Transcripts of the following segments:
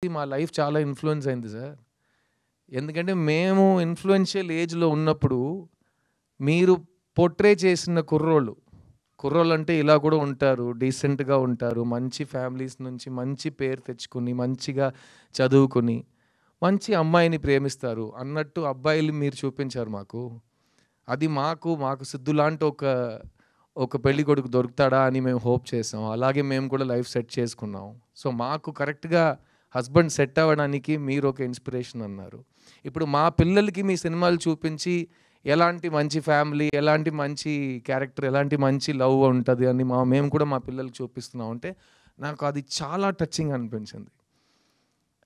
మా లైఫ్ చాలా ఇన్‌ఫ్లూయెన్స్ అయింది సార్. ఎందుకంటే మేము ఇన్‌ఫ్లూయెన్షియల్ ఏజ్‌లో ఉన్నప్పుడు మీరు పోర్ట్రే చేసిన కుర్రోళ్ళంటే ఇలా కూడా ఉంటారు. డీసెంట్‌గా ఉంటారు. మంచి ఫ్యామిలీస్ నుంచి మంచి పేరు తెచ్చుకొని, మంచిగా చదువుకొని, మంచి అమ్మాయిని ప్రేమిస్తారు అన్నట్టు అబ్బాయిలు మీరు చూపించారు మాకు. అది మాకు సిద్ధు లాంటి ఒక పెళ్ళికొడుకు దొరుకుతాడా అని మేము హోప్ చేసాం. అలాగే మేము కూడా లైఫ్ సెట్ చేసుకున్నాం. సో, మాకు కరెక్ట్‌గా హస్బెండ్ సెట్ అవ్వడానికి మీరొక ఇన్‌స్పిరేషన్ అన్నారు. ఇప్పుడు మా పిల్లలకి మీ సినిమాలు చూపించి ఎలాంటి మంచి ఫ్యామిలీ, ఎలాంటి మంచి క్యారెక్టర్, ఎలాంటి మంచి లవ్ ఉంటది అని మేము కూడా మా పిల్లలకి చూపిస్తున్నాం అంటే, నాకు అది చాలా టచింగ్ అనిపించింది.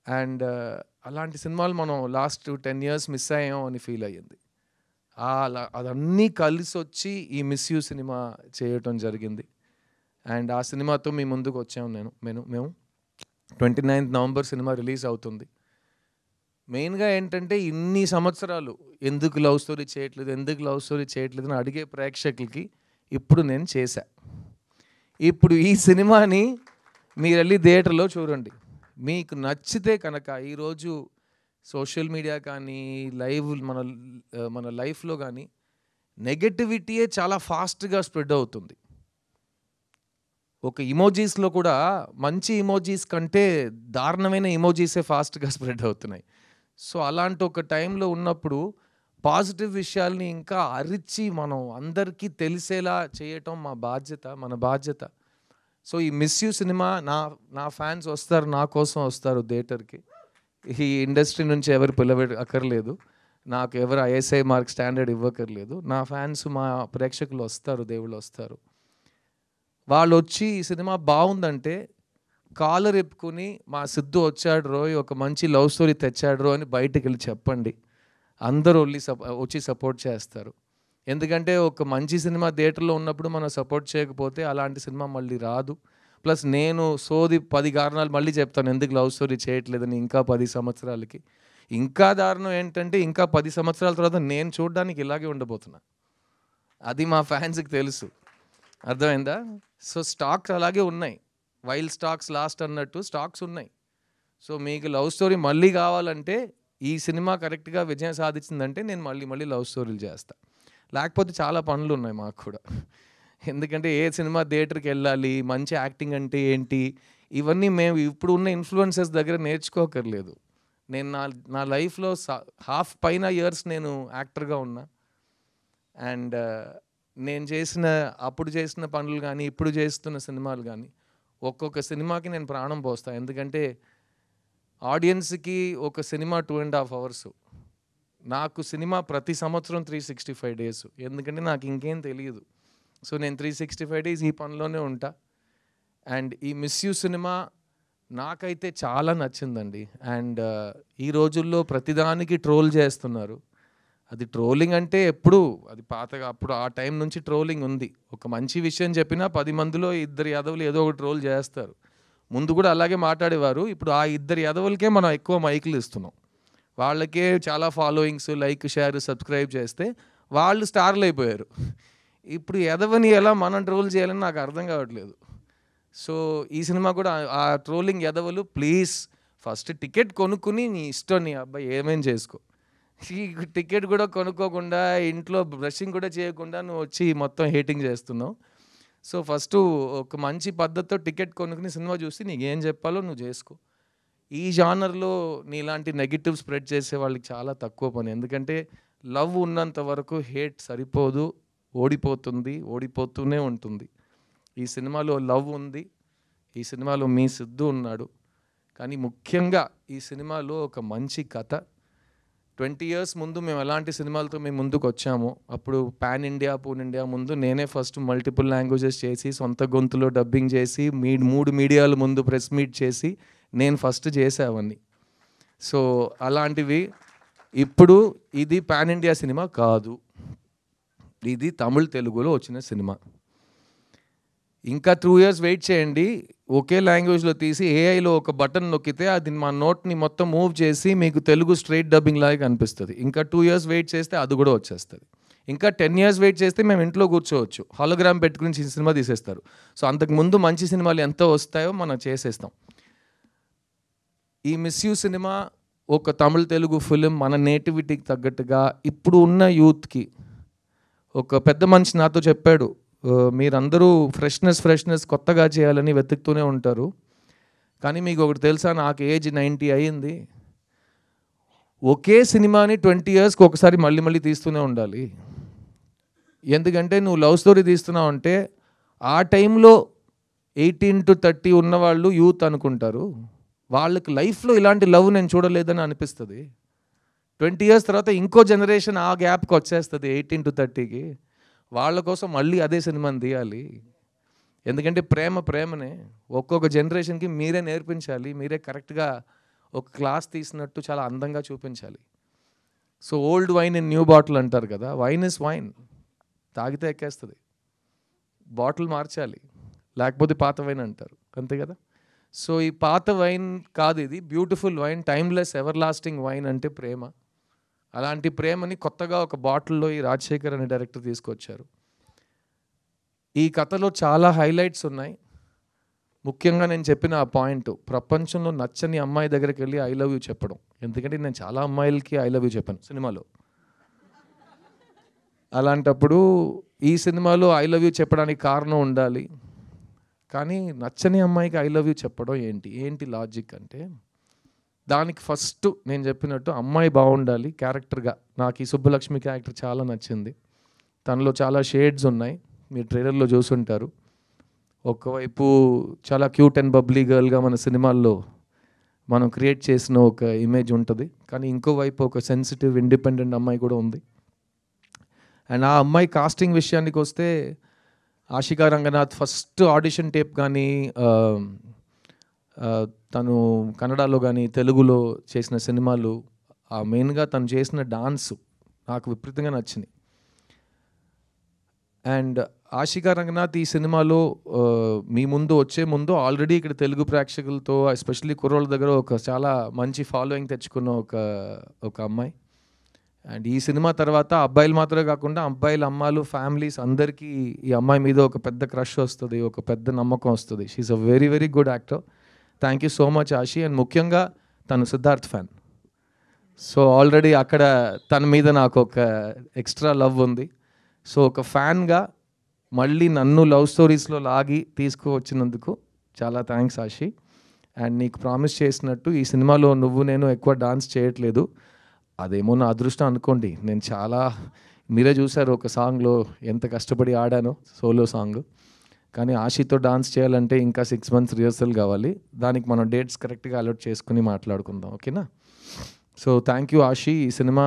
అండ్ అలాంటి సినిమాలు మనం లాస్ట్ 10 ఇయర్స్ మిస్ అయ్యాం అని ఫీల్ అయ్యింది. అదన్నీ కలిసొచ్చి ఈ 'మిస్ యూ' సినిమా చేయటం జరిగింది. అండ్ ఆ సినిమాతో మీ ముందుకు వచ్చాము మేము 29th నవంబర్ సినిమా రిలీజ్ అవుతుంది. మెయిన్‌గా ఏంటంటే ఇన్ని సంవత్సరాలు ఎందుకు లవ్ స్టోరీ చేయట్లేదు అని అడిగే ప్రేక్షకులకి ఇప్పుడు నేను చేశా. ఇప్పుడు ఈ సినిమాని మీరెళ్ళి థియేటర్‌లో చూడండి. మీకు నచ్చితే కనుక ఈరోజు సోషల్ మీడియా కానీ, మన లైఫ్‌లో కానీ నెగటివిటీయే చాలా ఫాస్ట్‌గా స్ప్రెడ్ అవుతుంది. ఒక ఇమోజీస్‌లో కూడా మంచి ఇమోజీస్ కంటే దారుణమైన ఇమోజీసే ఫాస్ట్‌గా స్ప్రెడ్ అవుతున్నాయి. సో, అలాంటి ఒక టైంలో ఉన్నప్పుడు పాజిటివ్ విషయాల్ని ఇంకా అరిచి మనం అందరికీ తెలిసేలా చేయటం మన బాధ్యత. సో, ఈ 'మిస్ యూ' సినిమా నా ఫ్యాన్స్ వస్తారు, నా కోసం వస్తారు థియేటర్‌కి. ఈ ఇండస్ట్రీ నుంచి ఎవరు అక్కర్లేదు. నాకు ఎవరు ఐఎస్ఐ మార్క్ స్టాండర్డ్ ఇవ్వక్కర్లేదు. నా ఫ్యాన్స్, మా ప్రేక్షకులు వస్తారు, దేవుళ్ళు వస్తారు. వాళ్ళొచ్చి ఈ సినిమా బావుందంటే కాలర్ ఎప్పుకొని మా సిద్ధు వచ్చాడు రోయ్, ఒక మంచి లవ్ స్టోరీ తెచ్చాడు రో అని బయటికెళ్ళి చెప్పండి. అందరూ వచ్చి సపోర్ట్ చేస్తారు. ఎందుకంటే ఒక మంచి సినిమా థియేటర్‌లో ఉన్నప్పుడు మనం సపోర్ట్ చేయకపోతే అలాంటి సినిమా మళ్ళీ రాదు. ప్లస్ నేను 10 కారణాలు మళ్ళీ చెప్తాను ఎందుకు లవ్ స్టోరీ చేయట్లేదని ఇంకా 10 సంవత్సరాలకి. ఇంకా దారుణం ఏంటంటే ఇంకా 10 సంవత్సరాల తర్వాత నేను చూడడానికి ఇలాగే ఉండబోతున్నా. అది మా ఫ్యాన్స్‌కి తెలుసు. అర్థమైందా? సో, స్టాక్స్ అలాగే ఉన్నాయి. వైల్డ్ స్టాక్స్ లాస్ట్ అన్నట్టు స్టాక్స్ ఉన్నాయి. సో, మీకు లవ్ స్టోరీ మళ్ళీ కావాలంటే ఈ సినిమా కరెక్ట్‌గా విజయం సాధించిందంటే నేను మళ్ళీ లవ్ స్టోరీలు చేస్తా. లేకపోతే చాలా పనులున్నాయి మాకు కూడా. ఎందుకంటే ఏ సినిమా థియేటర్‌కెళ్ళాలి, మంచి యాక్టింగ్ అంటే ఏంటి, ఇవన్నీ మేము ఇప్పుడు ఉన్న ఇన్‌ఫ్లుయెన్సర్స్ దగ్గర నేర్చుకోకర్లేదు. నేను నా లైఫ్‌లో హాఫ్ పైన ఇయర్స్ నేను యాక్టర్‌గా ఉన్నా. అండ్ నేను అప్పుడు చేసిన పనులు గానీ, ఇప్పుడు చేస్తున్న సినిమాలు గానీ, ఒక్కొక్క సినిమాకి నేను ప్రాణం పోస్తా. ఎందుకంటే ఆడియన్స్‌కి ఒక సినిమా 2.5 అవర్స్. నాకు సినిమా ప్రతి సంవత్సరం 365 డేస్. ఎందుకంటే నాకు ఇంకేం తెలీదు. సో, నేను 365 డేస్ ఈ పనిలోనే ఉంటా. అండ్ ఈ 'మిస్ యూ' సినిమా నాకైతే చాలా నచ్చిందండి. అండ్ ఈ రోజుల్లో ప్రతిదానికి ట్రోల్ చేస్తున్నారు. అది ట్రోలింగ్ అంటే అది పాతగా అప్పుడు ఆ టైం నుంచి ట్రోలింగ్ ఉంది. ఒక మంచి విషయం చెప్పినా 10 మందిలో ఇద్దరు ఎదవలు ఏదో ఒక ట్రోల్ చేస్తారు. ముందు కూడా అలాగే మాట్లాడేవారు. ఇప్పుడు ఆ ఇద్దరు ఎదవలకే మనం ఎక్కువ మైకులు ఇస్తున్నాం. వాళ్ళకే చాలా ఫాలోయింగ్స్, లైక్, షేర్, సబ్స్క్రైబ్ చేస్తే వాళ్ళు స్టార్లు అయిపోయారు. ఇప్పుడు ఎదవని ఎలా మనం ట్రోల్ చేయాలని నాకు అర్థం కావట్లేదు. సో, ఈ సినిమా కూడా ఆ ట్రోలింగ్ ఎదవలు ప్లీజ్ ఫస్ట్ టికెట్ కొనుక్కుని నీ ఇష్టం, నీ అబ్బాయి ఏమేం చేసుకో. ఈ టికెట్ కూడా కొనుక్కోకుండా, ఇంట్లో బ్రషింగ్ కూడా చేయకుండా నువ్వు వచ్చి మొత్తం హేటింగ్ చేస్తున్నావు. సో, ఫస్టు ఒక మంచి పద్ధతితో టికెట్ కొనుక్కుని సినిమా చూసి నీకేం చెప్పాలో నువ్వు చేసుకో. ఈ జానర్‌లో నీలాంటి నెగెటివ్ స్ప్రెడ్ చేసే వాళ్ళకి చాలా తక్కువ పని. ఎందుకంటే లవ్ ఉన్నంత వరకు హేట్ సరిపోదు, ఓడిపోతూనే ఉంటుంది. ఈ సినిమాలో లవ్ ఉంది. ఈ సినిమాలో మీ సిద్ధు ఉన్నాడు. కానీ ముఖ్యంగా ఈ సినిమాలో ఒక మంచి కథ. 20 ఇయర్స్ ముందు మేము ఎలాంటి సినిమాలతో మేము ముందుకు వచ్చామో, అప్పుడు పాన్ ఇండియా, పూన్ ఇండియా ముందు నేనే ఫస్ట్ మల్టిపుల్ లాంగ్వేజెస్ చేసి, సొంత గొంతులో డబ్బింగ్ చేసి, 3 మీడియాల ముందు ప్రెస్ మీట్ చేసి, నేను ఫస్ట్ చేసా అవన్నీ. సో, అలాంటివి ఇప్పుడు ఇది పాన్ ఇండియా సినిమా కాదు. ఇది తమిళ్, తెలుగులో వచ్చిన సినిమా. ఇంకా 2 ఇయర్స్ వెయిట్ చేయండి. ఒకే లాంగ్వేజ్లో తీసి ఏఐలో ఒక బటన్ నొక్కితే అది మా నోట్ని మొత్తం మూవ్ చేసి మీకు తెలుగు స్ట్రైట్ డబ్బింగ్ లాగా కనిపిస్తుంది. ఇంకా 2 ఇయర్స్ వెయిట్ చేస్తే అది కూడా వచ్చేస్తుంది. ఇంకా 10 ఇయర్స్ వెయిట్ చేస్తే మేము ఇంట్లో కూర్చోవచ్చు. హాలోగ్రామ్ పెట్టుకుని సినిమా తీసేస్తారు. సో, అంతకుముందు మంచి సినిమాలు ఎంత వస్తాయో మనం చేసేస్తాం. ఈ మిస్ యూ సినిమా ఒక తమిళ తెలుగు ఫిలిం మన నేటివిటీకి తగ్గట్టుగా ఇప్పుడు ఉన్న యూత్కి ఒక పెద్ద మనిషి నాతో చెప్పాడు, మీరందరూ ఫ్రెష్నెస్ కొత్తగా చేయాలని వెతుకుతూనే ఉంటారు, కానీ మీకు ఒకటి తెలుసా, నాకు ఏజ్ 90 అయ్యింది, ఒకే సినిమాని 20 yearsకి ఒకసారి మళ్ళీ తీస్తూనే ఉండాలి. ఎందుకంటే నువ్వు లవ్ స్టోరీ తీస్తున్నావు అంటే ఆ టైంలో 18 to 30 ఉన్నవాళ్ళు యూత్ అనుకుంటారు, వాళ్ళకి లైఫ్లో ఇలాంటి లవ్ నేను చూడలేదని అనిపిస్తుంది. 20 years తర్వాత ఇంకో జనరేషన్ ఆ గ్యాప్కి వచ్చేస్తుంది 18 to 30కి, వాళ్ళ కోసం మళ్ళీ అదే సినిమాని తీయాలి. ఎందుకంటే ప్రేమనే ఒక్కొక్క జనరేషన్కి మీరే నేర్పించాలి, మీరే కరెక్ట్గా ఒక క్లాస్ తీసినట్టు చాలా అందంగా చూపించాలి. So old wine in new bottle అంటారు కదా, వైన్ ఇస్ వైన్, తాగితే ఎక్కేస్తుంది, బాటిల్ మార్చాలి, లేకపోతే పాత వైన్ అంటారు, అంతే కదా. సో ఈ పాత వైన్ కాదు, ఇది beautiful wine, timeless ever lasting wine అంటే ప్రేమ. అలాంటి ప్రేమని కొత్తగా ఒక బాటిల్లో ఈ రాజశేఖర్ అనే డైరెక్టర్ తీసుకొచ్చారు. ఈ కథలో చాలా హైలైట్స్ ఉన్నాయి. ముఖ్యంగా నేను చెప్పిన ఆ పాయింట్, ప్రపంచంలో నచ్చని అమ్మాయి దగ్గరికి వెళ్ళి ఐ లవ్ యూ చెప్పడం. ఎందుకంటే నేను చాలా అమ్మాయిలకి ఐ లవ్ యూ చెప్పాను సినిమాలో. అలాంటప్పుడు ఈ సినిమాలో ఐ లవ్ యూ చెప్పడానికి కారణం ఉండాలి, కానీ నచ్చని అమ్మాయికి ఐ లవ్ యూ చెప్పడం ఏంటి లాజిక్ అంటే, దానికి ఫస్ట్ నేను చెప్పినట్టు అమ్మాయి బాగుండాలి క్యారెక్టర్గా. నాకు ఈ సుబ్బలక్ష్మి క్యారెక్టర్ చాలా నచ్చింది, తనలో చాలా షేడ్స్ ఉన్నాయి, మీరు ట్రైలర్లో చూసుంటారు. ఒకవైపు చాలా క్యూట్ అండ్ బబ్లీ గర్ల్గా మన సినిమాల్లో మనం క్రియేట్ చేసిన ఒక ఇమేజ్ ఉంటుంది, కానీ ఇంకోవైపు ఒక సెన్సిటివ్ ఇండిపెండెంట్ అమ్మాయి కూడా ఉంది. అండ్ ఆ అమ్మాయి కాస్టింగ్ విషయానికి వస్తే, Ashika Ranganath first audition tape కానీ తను కన్నడలో కానీ తెలుగులో చేసిన సినిమాలు, మెయిన్గా తను చేసిన డాన్స్ నాకు విపరీతంగా నచ్చినాయి. అండ్ ఆషికా రంగనాథ్ ఈ సినిమాలో మీ ముందు వచ్చే ముందు ఆల్రెడీ ఇక్కడ తెలుగు ప్రేక్షకులతో ఎస్పెషల్లీ కుర్రోళ్ళ దగ్గర ఒక చాలా మంచి ఫాలోయింగ్ తెచ్చుకున్న ఒక అమ్మాయి. అండ్ ఈ సినిమా తర్వాత అబ్బాయిలు మాత్రమే కాకుండా అబ్బాయిల అమ్మాయిలు ఫ్యామిలీస్ అందరికీ ఈ అమ్మాయి మీద ఒక పెద్ద క్రష్ వస్తుంది, ఒక పెద్ద నమ్మకం వస్తుంది. She's a very very good actor. Thank you so much Ashi. And ముఖ్యంగా తను సిద్ధార్థ్ ఫ్యాన్, సో ఆల్రెడీ అక్కడ తన మీద నాకు ఒక ఎక్స్ట్రా లవ్ ఉంది. సో ఒక ఫ్యాన్గా మళ్ళీ నన్ను లవ్ స్టోరీస్లో లాగి తీసుకువచ్చినందుకు చాలా థ్యాంక్స్ ఆషి. అండ్ నీకు ప్రామిస్ చేసినట్టు ఈ సినిమాలో నేను ఎక్కువ డాన్స్ చేయట్లేదు, అదేమో నా అదృష్టం అనుకోండి. నేను చాలా, మీరే చూసారు ఒక సాంగ్లో ఎంత కష్టపడి ఆడానో, సోలో సాంగ్. కానీ ఆషితో డాన్స్ చేయాలంటే ఇంకా 6 months రిహర్సల్ కావాలి, దానికి మనం డేట్స్ కరెక్ట్గా అలర్ట్ చేసుకుని మాట్లాడుకుందాం, ఓకేనా. So thank you Ashi. ఈ cinema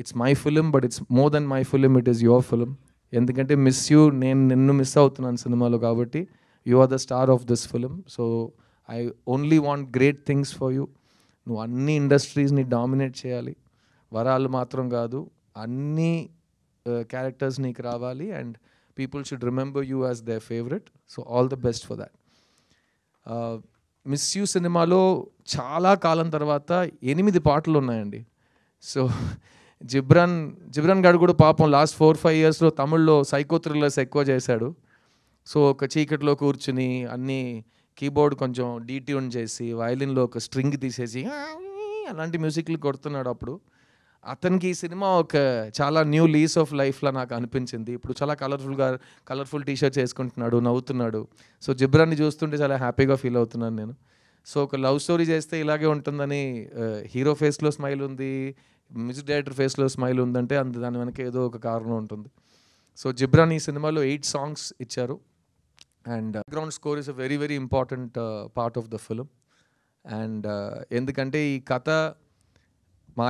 it's my film, but it's more than my film, it is your film. ఎందుకంటే మిస్ యూ, నిన్ను మిస్ అవుతున్నాను సినిమాలో, కాబట్టి you are the star of this film. So I only want great things for you. నువ్వు అన్ని ఇండస్ట్రీస్ని dominate చేయాలి, వరాలు మాత్రం కాదు, అన్ని క్యారెక్టర్స్ నీకు రావాలి, and people should remember you as there favourite. So all the best for that. Miss you సినిమాలో చాలా కాలం తర్వాత 8 పాటలు ఉన్నాయండి. సో జిబ్రాన్ గారు కూడా పాపం లాస్ట్ 4-5 yearsలో తమిళ్లో సైకో థ్రిల్లర్స్ ఎక్కువ చేశాడు. సో ఒక చీకట్లో కూర్చుని అన్నీ కీబోర్డ్ కొంచెం డీట్యూన్ చేసి వయలిన్లో ఒక స్ట్రింగ్ తీసేసి అలాంటి మ్యూజిక్లు కొడుతున్నాడు. అప్పుడు అతనికి ఈ సినిమా ఒక చాలా న్యూ లీస్ ఆఫ్ లైఫ్లా నాకు అనిపించింది. ఇప్పుడు చాలా కలర్ఫుల్ టీషర్ట్స్ వేసుకుంటున్నాడు, నవ్వుతున్నాడు. సో జిబ్రాన్ని చూస్తుంటే చాలా హ్యాపీగా ఫీల్ అవుతున్నాను నేను. సో ఒక లవ్ స్టోరీ చేస్తే ఇలాగే ఉంటుందని, హీరో ఫేస్లో స్మైల్ ఉంది, మ్యూజిక్ డైరెక్టర్ ఫేస్లో స్మైల్ ఉందంటే దాని వెనక ఏదో ఒక కారణం ఉంటుంది. సో జిబ్రాన్ ఈ సినిమాలో 8 songs ఇచ్చారు. And background score is a very very important part of the film. And ఎందుకంటే ఈ కథ మా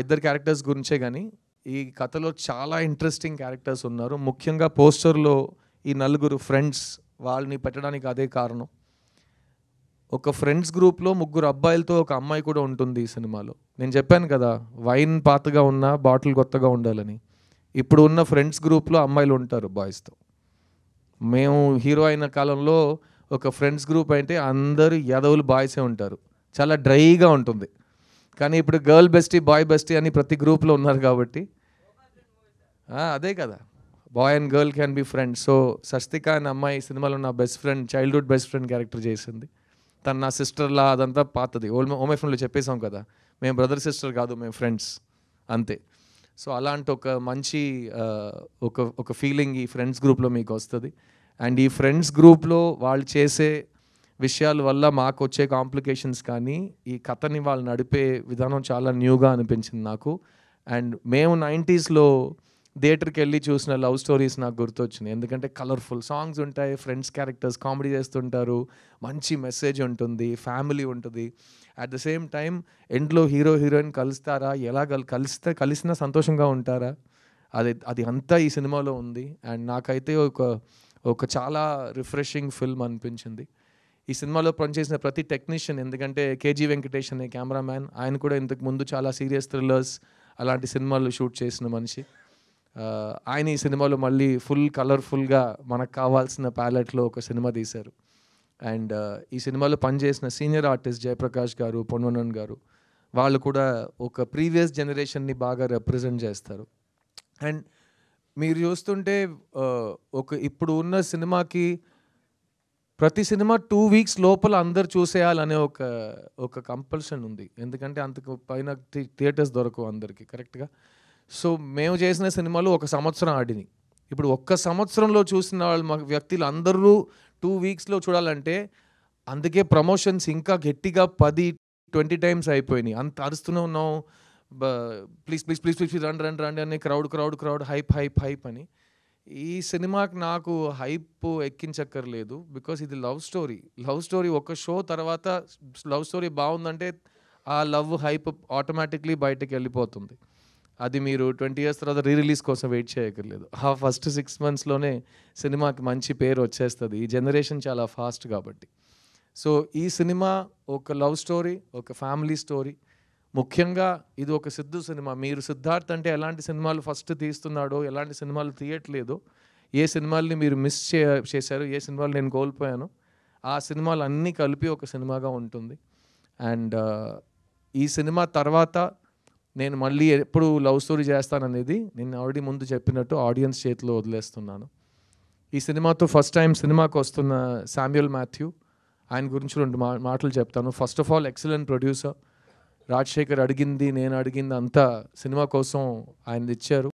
ఇద్దరు క్యారెక్టర్స్ గురించే, కానీ ఈ కథలో చాలా ఇంట్రెస్టింగ్ క్యారెక్టర్స్ ఉన్నారు. ముఖ్యంగా పోస్టర్లో ఈ 4 ఫ్రెండ్స్, వాళ్ళని పెట్టడానికి అదే కారణం. ఒక ఫ్రెండ్స్ గ్రూప్లో 3 అబ్బాయిలతో ఒక అమ్మాయి కూడా ఉంటుంది ఈ సినిమాలో. నేను చెప్పాను కదా, వైన్ పాతగా ఉన్నా బాటిల్ కొత్తగా ఉండాలని. ఇప్పుడు ఉన్న ఫ్రెండ్స్ గ్రూప్లో అమ్మాయిలు ఉంటారు బాయ్స్తో. మేము హీరో అయిన కాలంలో ఒక ఫ్రెండ్స్ గ్రూప్ అంటే అందరూ యాదవులు బాయ్సే ఉంటారు, చాలా డ్రైగా ఉంటుంది. కానీ ఇప్పుడు గర్ల్ బెస్టీ బాయ్ బెస్టీ అని ప్రతి గ్రూప్లో ఉన్నారు కాబట్టి అదే కదా, boy and girl can be friends. So Sasthika అనే అమ్మాయి సినిమాలో నా best friend, childhood best friend character చేసింది. తను నా సిస్టర్లా అదంతా పాతది. ఓమై ఫ్రెండ్లో చెప్పేసాం కదా, మేము బ్రదర్ సిస్టర్ కాదు, మేము ఫ్రెండ్స్ అంతే. సో అలాంటి ఒక మంచి ఒక ఫీలింగ్ ఈ ఫ్రెండ్స్ గ్రూప్లో మీకు వస్తుంది. అండ్ ఈ ఫ్రెండ్స్ గ్రూప్లో వాళ్ళు చేసే విషయాల వల్ల మాకు వచ్చే కాంప్లికేషన్స్ కానీ ఈ కథని వాళ్ళు నడిపే విధానం చాలా న్యూగా అనిపించింది నాకు. అండ్ మేము 90స్లో థియేటర్కి వెళ్ళి చూసిన లవ్ స్టోరీస్ నాకు గుర్తొచ్చినాయి. ఎందుకంటే కలర్ఫుల్ సాంగ్స్ ఉంటాయి, ఫ్రెండ్స్ క్యారెక్టర్స్ కామెడీ చేస్తుంటారు, మంచి మెసేజ్ ఉంటుంది, ఫ్యామిలీ ఉంటుంది. అట్ ద సేమ్ టైం ఎండ్లో హీరో హీరోయిన్ కలుస్తారా, ఎలా కలిసినా సంతోషంగా ఉంటారా, అది అంతా ఈ సినిమాలో ఉంది. అండ్ నాకైతే ఒక చాలా రిఫ్రెషింగ్ ఫిల్మ్ అనిపించింది. ఈ సినిమాలో పనిచేసిన ప్రతి టెక్నీషియన్, ఎందుకంటే కేజీ వెంకటేష్ అనే కెమెరామ్యాన్, ఆయన కూడా ఇంతకు ముందు చాలా సీరియస్ థ్రిల్లర్స్ అలాంటి సినిమాలు షూట్ చేసిన మనిషి. ఆయన ఈ సినిమాలో మళ్ళీ ఫుల్ కలర్ఫుల్గా మనకు కావాల్సిన ప్యాలెట్లో ఒక సినిమా తీశారు. అండ్ ఈ సినిమాలో పనిచేసిన సీనియర్ ఆర్టిస్ట్ జయప్రకాష్ గారు, పొన్వనన్ గారు, వాళ్ళు కూడా ఒక ప్రీవియస్ జనరేషన్ని బాగా రిప్రజెంట్ చేస్తారు. అండ్ మీరు చూస్తుంటే ఇప్పుడు ఉన్న సినిమాకి ప్రతి సినిమా 2 వీక్స్ లోపల అందరు చూసేయాలనే ఒక కంపల్షన్ ఉంది. ఎందుకంటే అంతకు పైన థియేటర్స్ దొరకవు అందరికీ కరెక్ట్గా. సో మేము చేసిన సినిమాలు 1 సంవత్సరం ఆడినాయి. ఇప్పుడు 1 సంవత్సరంలో చూసిన వాళ్ళు వ్యక్తులు అందరూ 2 వీక్స్లో చూడాలంటే, అందుకే ప్రమోషన్స్ ఇంకా గట్టిగా 10-20 టైమ్స్ అయిపోయినాయి. అంత అరుస్తూనే ఉన్నాం, ప్లీజ్ ప్లీజ్ ప్లీజ్ ప్లీజ్ రండి రండి రండి అని, క్రౌడ్ హైప్ అని. ఈ సినిమాకి నాకు హైప్ ఎక్కించక్కర్లేదు, బికాస్ ఇది లవ్ స్టోరీ. ఒక షో తర్వాత లవ్ స్టోరీ బాగుందంటే ఆ లవ్ హైప్ ఆటోమేటిక్లీ బయటకు వెళ్ళిపోతుంది. అది మీరు 20 years తర్వాత రిలీజ్ కోసం వెయిట్ చేయక్కర్లేదు. ఆ ఫస్ట్ 6 monthsలోనే సినిమాకి మంచి పేరు వచ్చేస్తుంది. ఈ జనరేషన్ చాలా ఫాస్ట్ కాబట్టి. సో ఈ సినిమా ఒక లవ్ స్టోరీ, ఒక ఫ్యామిలీ స్టోరీ. ముఖ్యంగా ఇది ఒక సిద్ధు సినిమా. మీరు సిద్ధార్థ్ అంటే ఎలాంటి సినిమాలు ఫస్ట్ తీస్తున్నాడో, ఎలాంటి సినిమాలు తీయట్లేదో, ఏ సినిమాల్ని మీరు మిస్ చేశారు, ఏ సినిమాలు నేను కోల్పోయాను, ఆ సినిమాలు అన్నీ కలిపి ఒక సినిమాగా ఉంటుంది. అండ్ ఈ సినిమా తర్వాత నేను మళ్ళీ ఎప్పుడు లవ్ స్టోరీ చేస్తాననేది నేను ఆల్రెడీ ముందు చెప్పినట్టు ఆడియన్స్ చేతిలో వదిలేస్తున్నాను. ఈ సినిమాతో ఫస్ట్ టైం సినిమాకి వస్తున్న శామ్యూల్ మాథ్యూ, ఆయన గురించి 2 మాటలు చెప్తాను. First of all excellent producer. Rajasekhar అడిగింది, నేను అడిగింది అంతా సినిమా కోసం ఆయన ఇచ్చారు.